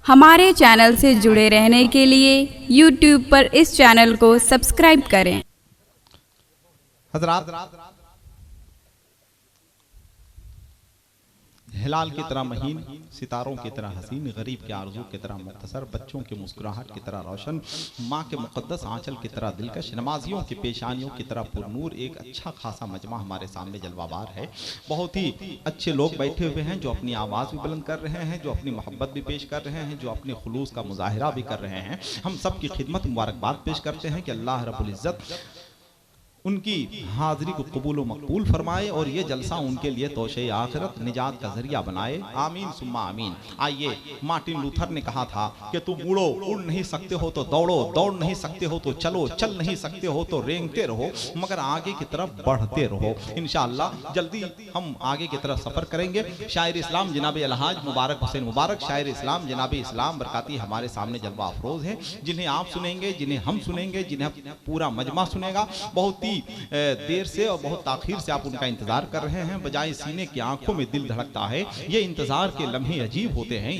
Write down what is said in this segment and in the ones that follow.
हमारे चैनल से जुड़े रहने के लिए YouTube पर इस चैनल को सब्सक्राइब करें। हज़रात, हिलाल की तरह महीन, सितारों की तरह हसीन, गरीब के आरज़ू की तरह मुख्तसर, बच्चों की मुस्कुराहट की तरह रोशन, माँ के मुक़द्दस आंचल की तरह दिलकश, नमाजियों की पेशानियों की तरह पुरनूर एक अच्छा खासा मजमा हमारे सामने जलवाबार है। बहुत ही अच्छे लोग बैठे हुए हैं जो अपनी आवाज़ भी बुलंद कर रहे हैं, जो अपनी मोहब्बत भी पेश कर रहे हैं, जो अपने खुलूस का मुजाहिरा भी कर रहे हैं। हम सब की खिदमत मुबारकबाद पेश करते हैं कि अल्लाह रब्बुल इज़्ज़त उनकी हाज़िरी को कबूल व मकबूल फरमाए और ये जलसा उनके लिए तोशे आखिरत निजात का जरिया बनाए। आमीन सुम्मा आमीन। आइए, मार्टिन लूथर ने कहा था कि तुम उड़ो, उड़ नहीं सकते हो तो दौड़ो, दौड़ नहीं सकते हो तो चलो, चल नहीं सकते हो तो रेंगते रहो, मगर आगे की तरफ बढ़ते रहो। इंशाअल्लाह जल्दी हम आगे की तरफ सफ़र करेंगे। शायर इस्लाम जनाब अलहाज मुबारक हुसैन मुबारक, शायर इस्लाम जनाब इस्लाम बरकाती हमारे सामने जलवा अफरोज़ हैं, जिन्हें आप सुनेंगे, जिन्हें हम सुनेंगे, जिन्हें पूरा मजमा सुनेगा। बहुत ही देर से और बहुत ताखीर से आप उनका इंतजार कर रहे हैं, बजाय सीने की आंखों में दिल धड़कता है। ये इंतजार के लम्हे अजीब होते हैं,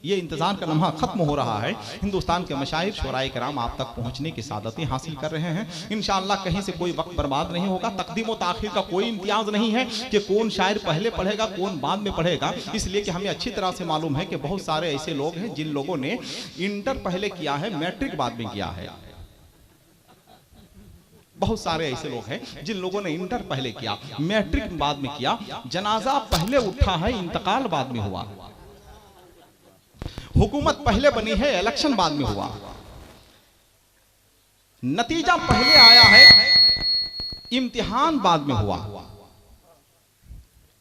ये इंतजार का लम्हा खत्म हो रहा है। हिंदुस्तान के मशाइर शोराए कराम आप तक पहुंचने की सादतें हासिल कर रहे हैं। इंशाअल्लाह कहीं से कोई वक्त बर्बाद नहीं होगा। तकदीम व ताखीर का कोई इम्तियाज नहीं है कि कौन शायर पहले पढ़ेगा कौन बाद में पढ़ेगा, इसलिए कि हमें अच्छी तरह से मालूम है कि बहुत सारे ऐसे लोग हैं जिन लोगों ने इंटर पहले किया है, मैट्रिक बाद में किया है। बहुत सारे ऐसे लोग हैं जिन लोगों ने इंटर पहले किया, मैट्रिक बाद में किया, जनाजा पहले उठा है, इंतकाल बाद में हुआ, हुकूमत पहले बनी है, इलेक्शन बाद में हुआ, नतीजा पहले आया है, इम्तिहान बाद में हुआ।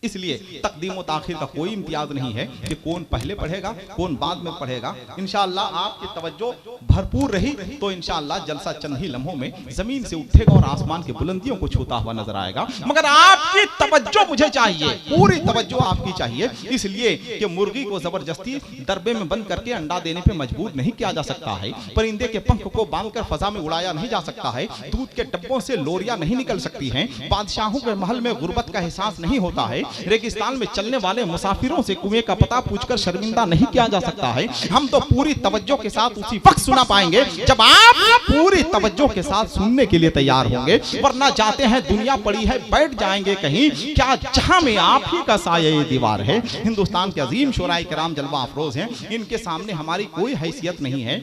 इसलिए तकदीम व ताखीर का कोई इम्तियाज नहीं है कि कौन पहले पढ़ेगा कौन बाद में पढ़ेगा। इंशाअल्लाह आपकी तवज्जो भरपूर रही तो इंशाअल्लाह जलसा चंद ही लम्हों में जमीन से उठेगा और आसमान की बुलंदियों को छूता हुआ नजर आएगा। मगर आपकी तवज्जो मुझे चाहिए, पूरी तवज्जो आपकी चाहिए, इसलिए कि मुर्गी को जबरदस्ती दरबे में बंद करके अंडा देने पे मजबूर नहीं किया जा सकता है, परिंदे के पंख को बांधकर फजा में उड़ाया नहीं जा सकता है, दूध के डब्बों से लोरियां नहीं निकल सकती हैं, बादशाहों के महल में गुर्बत का एहसास नहीं होता है, रेगिस्तान में चलने वाले मुसाफिरों से कुएं का पता पूछकर शर्मिंदा नहीं किया जा सकता है। हम तो पूरी तवज्जो के साथ उसी वक्त सुना पाएंगे जब आप पूरी तवज्जो के साथ सुनने के लिए तैयार होंगे, वरना जाते हैं दुनिया पड़ी है बैठ जाएंगे कहीं, क्या जहां में आप ही का साया दीवार है। हिंदुस्तान के अजीम शोराए कराम जलवा अफरोज हैं, इनके सामने हमारी कोई हैसियत नहीं है,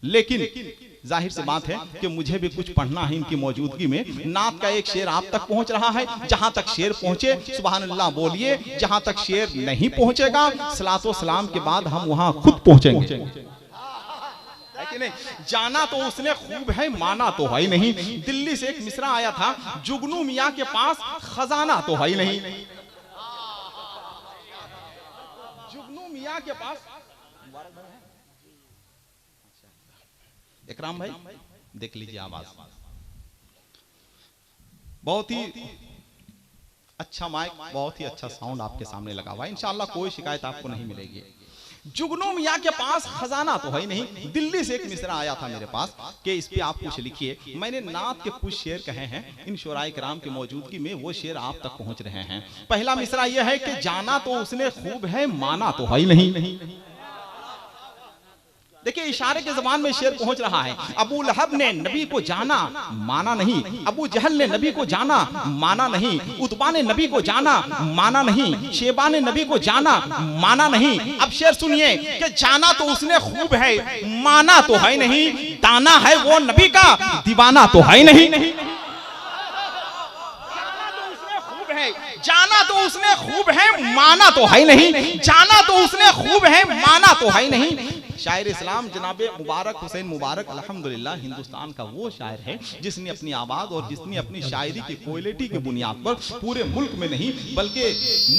लेकिन जाहिर सी बात है कि मुझे भी कुछ पढ़ना है इनकी मौजूदगी में। नात का एक शेर आप तक पहुंच रहा है, जहां तक शेर पहुंचे सुभान अल्लाह बोलिए, जहां तक शेर नहीं पहुंचेगा सलातो सलाम के बाद हम वहां खुद पहुंचेंगे। है कि नहीं? जाना तो उसने खूब है, माना तो है ही नहीं। दिल्ली से एक मिसरा आया था, जुगनू मियां के पास खजाना तो है ही नहीं। जुगनू मियां के पास इकराम भाई देख लीजिए आवाज, बहुत ही अच्छा माइक, बहुत ही अच्छा साउंड आपके सामने लगा हुआ है, इंशाअल्लाह कोई शिकायत आपको नहीं मिलेगी। जुगनू मियां के पास खजाना तो है ही नहीं। दिल्ली से एक मिसरा आया था मेरे पास कि इस पे आप कुछ लिखिए। मैंने नात के कुछ शेर कहे हैं, इन शोराए कराम की मौजूदगी में वो शेर आप तक पहुंच रहे हैं। पहला मिसरा यह है कि जाना तो उसने खूब है, माना तो है ही नहीं। देखिए इशारे के जबान में शेर पहुंच रहा है। अबू लहब ने नबी को जाना, माना नहीं, अबू जहल ने नबी को जाना, माना नहीं, उतबा ने नबी को जाना, माना नहीं, शेबा ने नबी को जाना, माना नहीं। अब शेर सुनिए कि जाना तो उसने खूब है, माना तो है नहीं, दाना है वो नबी का, दीवाना तो है नहीं। जाना तो उसने खूब है, माना तो है नहीं, जाना तो उसने खूब है, माना तो है नहीं। शायर इस्लाम जनाब मुबारक हुसैन मुबारक अल्हम्दुलिल्लाह हिंदुस्तान का वो शायर है जिसने अपनी आवाज़ और जिसने अपनी शायरी की क्वालिटी की बुनियाद पर पूरे मुल्क में नहीं बल्कि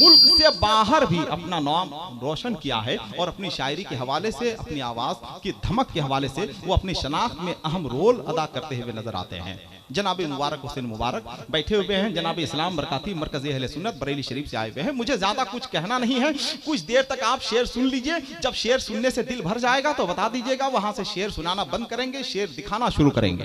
मुल्क से बाहर भी अपना नाम रोशन किया है, और अपनी शायरी के हवाले से, अपनी आवाज़ की धमक के हवाले से वो अपनी शनाख्त में अहम रोल अदा करते हुए नजर आते हैं। जनाब मुबारक हुसैन मुबारक बैठे हुए हैं, जनाब इस्लाम बरकाती मरकज़ अहले सुन्नत बरेली शरीफ से आए हुए हैं। मुझे ज्यादा कुछ कहना नहीं है, कुछ देर तक आप शेर सुन लीजिए, जब शेर सुनने से दिल भर जाएगा तो बता दीजिएगा, वहां से शेर सुनाना बंद करेंगे, शेर दिखाना शुरू करेंगे।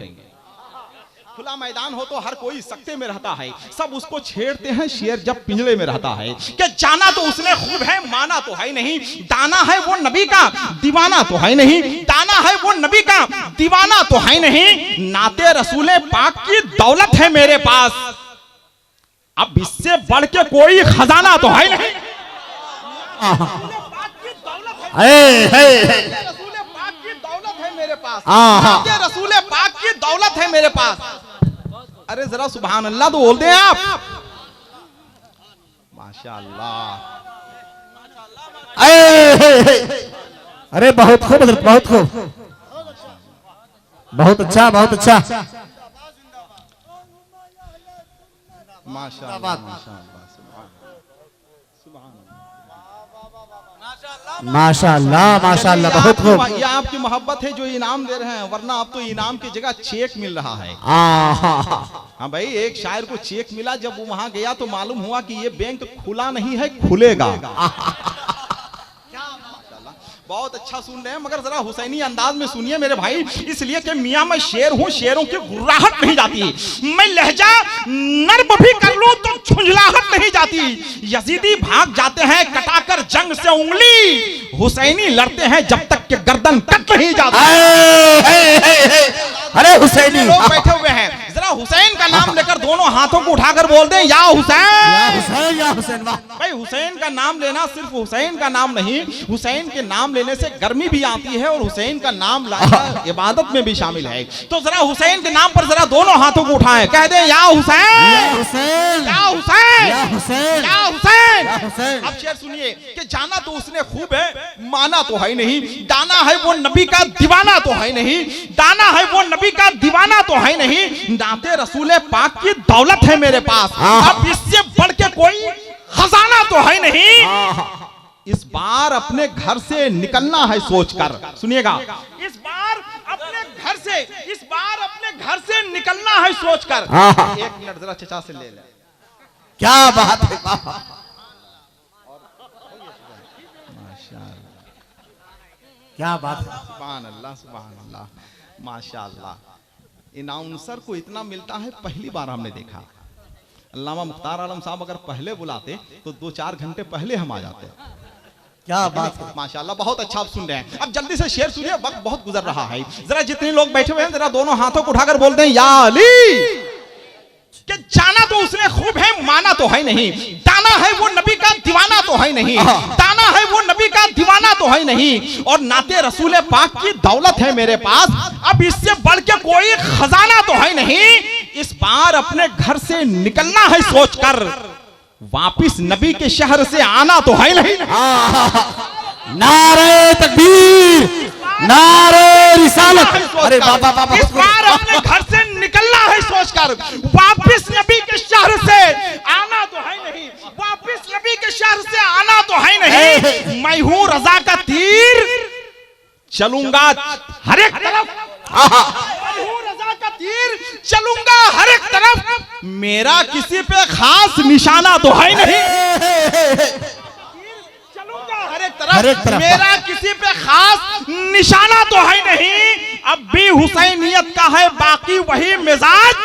खुला मैदान हो तो हर कोई सकते में रहता है, सब उसको छेड़ते हैं शेर जब पिंजरे में रहता है। कि जाना तो उसने खूब है, माना तो है नहीं, दाना है वो नबी का दीवाना तो है नहीं, दाना है वो नबी का दीवाना तो है नहीं, नाते रसूले पाक की दौलत है मेरे पास, अब इससे बढ़ के कोई खजाना तो है नहीं। रसूले पाक की दौलत है मेरे पास, रसूले पाक की दौलत है मेरे पास। अरे जरा सुभान अल्लाह तो बोलते हैं आप। माशाअल्लाह, अरे बहुत खूब हजरत, बहुत खूब, बहुत अच्छा, बहुत अच्छा। माशाअल्लाह, माशाअल्लाह, माशाअल्लाह, बहुत खूब। ये आपकी मोहब्बत है जो इनाम दे रहे हैं, वरना अब तो इनाम की जगह चेक मिल रहा है। हाँ भाई, एक शायर को चेक मिला, जब वो वहां गया तो मालूम हुआ कि ये बैंक खुला नहीं है, खुलेगा। बहुत अच्छा सुन रहे हैं, मगर जरा हुसैनी अंदाज में सुनिए मेरे भाई, इसलिए कि मियां मैं शेर हूं, शेरों की गुर्राहट नहीं जाती, मैं लहजा नर्म भी कर लूं तो झुंझलाहट नहीं जाती। यजीदी भाग जाते हैं कटाकर जंग से उंगली, हुसैनी लड़ते हैं जब तक के गर्दन कट नहीं जाती। अरे हुसैनी लोग बैठे हुए हैं, जरा हुसैन का नाम लेकर दोनों हाथों को उठाकर बोल दें या हुसैन, हुसैन, या हुसैन। भाई हुसैन का नाम लेना सिर्फ हुसैन का नाम नहीं, हुसैन के नाम लेने से गर्मी भी आती है और हुसैन का नाम लाना इबादत में भी शामिल है। तो जरा हुसैन के नाम पर जरा दोनों हाथों को उठाएं, कह दें या हुसैन, या हुसैन, या हुसैन, या हुसैन, या हुसैन, या हुसैन। अब शेर सुनिए कि जाना तो उसने खूब है, माना तो है नहीं, दाना है वो नबी का दीवाना तो है नहीं, दाना है वो नबी का दीवाना तो है नहीं, नाते रसूले पाक की दौलत है मेरे पास, अब इससे बढ़ के कोई खजाना तो है नहीं। इस बार अपने घर से निकलना है सोचकर, सुनिएगा, इस बार अपने घर से, इस बार अपने घर से निकलना है सोचकर। एक मिनट जरा चचा से ले ले। क्या बात है, क्या बात है, सुभान अल्लाह, सुभान अल्लाह, माशाअल्लाह। अनाउंसर को इतना मिलता है, पहली बार हमने देखा। अल्लामा मुख्तार आलम साहब अगर पहले बुलाते तो 2-4 घंटे पहले हम आ जाते। क्या बात है, माशाअल्लाह, बहुत अच्छा आप सुन रहे हैं। अब जल्दी से शेर सुनिए, वक्त बहुत गुजर रहा है। जरा जितने लोग बैठे हुए हैं जरा दोनों हाथों को उठाकर बोलते हैं या अली। कि जाना तो उसने खूब है, माना तो है नहीं, दाना है वो नबी का दीवाना तो है नहीं, दाना है वो नबी का दीवाना तो है नहीं, और नाते रसूले पाक की दौलत है मेरे पास, अब इससे बढ़ के कोई खजाना तो है नहीं। इस बार अपने घर से निकलना है सोचकर, वापिस नबी के शहर से आना तो है नहीं। नारे तकबीर, नारे रिसालत। अरे बाबा बाबा, इस बार अपने घर से निकलना है सोचकर, वापिस नबी के शहर से आना तो है नहीं, वापिस नबी के शहर से आना तो है नहीं। मैं हूं रजा का तीर, चलूंगा हर एक तरफ, मैं हूं रजा का तीर, चलूंगा हर एक तरफ, मेरा किसी पे खास निशाना तो है नहीं। हर एक तरफ, मेरा किसी पे खास निशाना तो है नहीं। अब भी हुसैनियत का है बाकी वही मिजाज,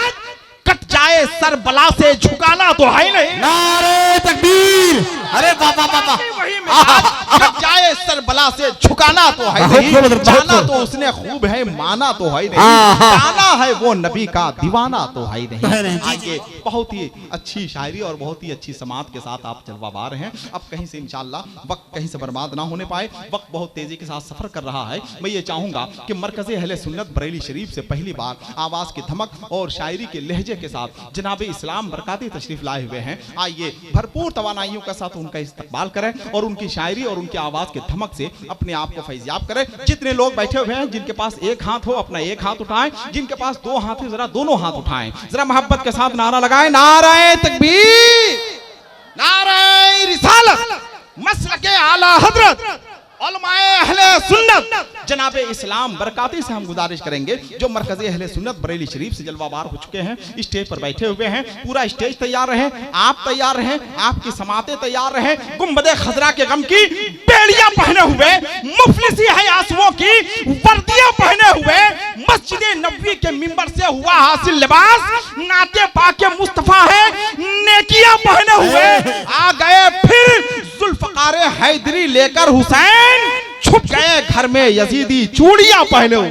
कट जाए सर बला से झुकाना तो है नहीं। नारे तकबीर, अरे बाबा बाबा, वही मिजाज, कट जाए सर बला से झुकाना तो है नहीं। जाना तो उसने खूब है, माना तो है नहीं, दाना है वो नबी का दीवाना तो है नहीं। आगे बहुत ही अच्छी शायरी और बहुत ही अच्छी समात के साथ आप जलवाबार हैं। अब कहीं से इंशाअल्लाह वक्त कहीं से बर्बाद ना होने पाए, वक्त बहुत तेजी के साथ सफर कर रहा है। मैं ये चाहूंगा कि मरकज़े अहले सुन्नत बरेली शरीफ से पहली बार आवाज की धमक और शायरी के लहजे के साथ जनाब इस्लाम बरकाती तशरीफ लाए हुए हैं। आइए भरपूर तवानाइयों के साथ उनका इस्तकबाल करें और उनकी शायरी और उनकी आवाज के धमक से अपने आप को फैज़याब करें। जितने लोग बैठे हुए हैं, जिनके पास एक हाथ हो अपना एक हाथ उठाएं, जिनके पास 2 हाथ है जरा दोनों हाथ उठाएं, जरा मोहब्बत के साथ नारा लगाएं, नारे तकबीर, नारे रिसालत, मसलके आला हजरत उलमाए अहले सुन्नत जनाब इस्लाम बरकाती से हम गुजारिश करेंगे जो मरकज़े अहले सुन्नत बरेली शरीफ से जलवाबार हो चुके हैं, स्टेज पर बैठे हुए हैं। पूरा स्टेज तैयार रहे, आप तैयार रहें, आपकी समातें तैयार रहें। गुंबदे खजरा के गम की बेड़ियां पहने हुए, मुफलिसी है आंसुओं की वर्दियां पहने हुए, मस्जिद नबवी के मिंबर से हुआ हासिल लिबास नाते पाके मुस्तफा है नेकियां पहने हुए आ गए फिर जुल्फकार हैदरी लेकर हुसैन छुप गए घर में यजीदी चूड़ियां पहने हुए।